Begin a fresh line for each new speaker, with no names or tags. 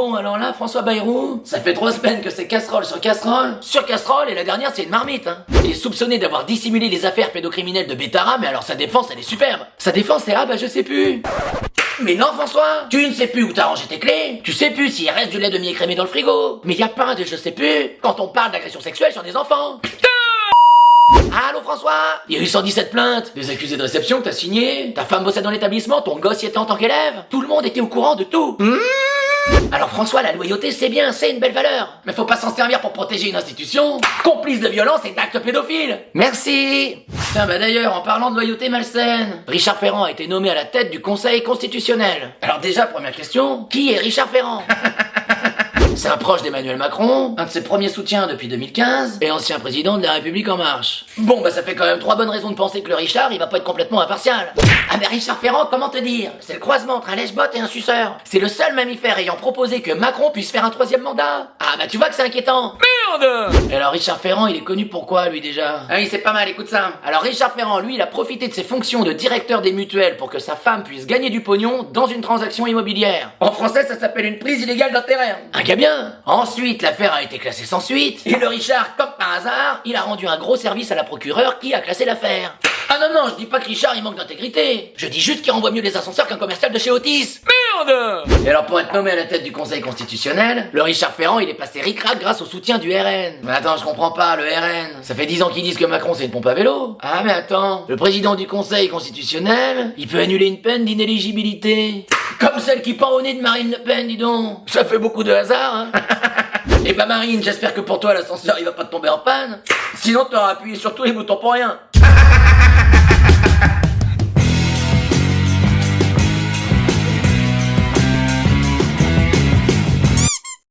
Bon, alors là, François Bayrou, ça fait 3 semaines que c'est casserole sur casserole, et la dernière c'est une marmite, hein. Il est soupçonné d'avoir dissimulé les affaires pédocriminelles de Bétara, mais alors sa défense elle est superbe. Sa défense c'est je sais plus. Mais non François, tu ne sais plus où t'as rangé tes clés, tu sais plus s'il reste du lait demi-écrémé dans le frigo, mais y a pas de je sais plus quand on parle d'agression sexuelle sur des enfants. Putain! Allô François? Il y a eu 117 plaintes, des accusés de réception que t'as signé, ta femme bossait dans l'établissement, ton gosse y était en tant qu'élève, tout le monde était au courant de tout. Alors François, la loyauté c'est bien, c'est une belle valeur, mais faut pas s'en servir pour protéger une institution complice de violence et d'actes pédophiles. Merci. Tiens d'ailleurs, en parlant de loyauté malsaine, Richard Ferrand a été nommé à la tête du Conseil constitutionnel. Alors déjà, première question, qui est Richard Ferrand? C'est un proche d'Emmanuel Macron, un de ses premiers soutiens depuis 2015, et ancien président de la République En Marche. Bon ça fait quand même 3 bonnes raisons de penser que le Richard, il va pas être complètement impartial. Ah mais Richard Ferrand, comment te dire? C'est le croisement entre un lèche-bot et un suceur. C'est le seul mammifère ayant proposé que Macron puisse faire un 3e mandat. Ah bah tu vois que c'est inquiétant. Merde! Et alors Richard Ferrand, il est connu pour quoi lui déjà? Ah oui, c'est pas mal, écoute ça. Alors Richard Ferrand, lui, il a profité de ses fonctions de directeur des mutuelles pour que sa femme puisse gagner du pognon dans une transaction immobilière. En français, ça s'appelle une prise illégale d'intérêt. Un gars bien. Ensuite, l'affaire a été classée sans suite, et le Richard, comme par hasard, il a rendu un gros service à la procureure qui a classé l'affaire. Ah non, je dis pas que Richard il manque d'intégrité. Je dis juste qu'il renvoie mieux les ascenseurs qu'un commercial de chez Otis. Merde! Et alors pour être nommé à la tête du Conseil constitutionnel, le Richard Ferrand il est passé ric-rac grâce au soutien du RN. Mais attends, je comprends pas, le RN. Ça fait 10 ans qu'ils disent que Macron c'est une pompe à vélo. Ah mais attends, le président du Conseil constitutionnel, il peut annuler une peine d'inéligibilité. Comme celle qui pend au nez de Marine Le Pen, dis donc. Ça fait beaucoup de hasard, hein. Et bah Marine, j'espère que pour toi l'ascenseur il va pas te tomber en panne. Sinon t'auras appuyé sur tous les boutons pour rien.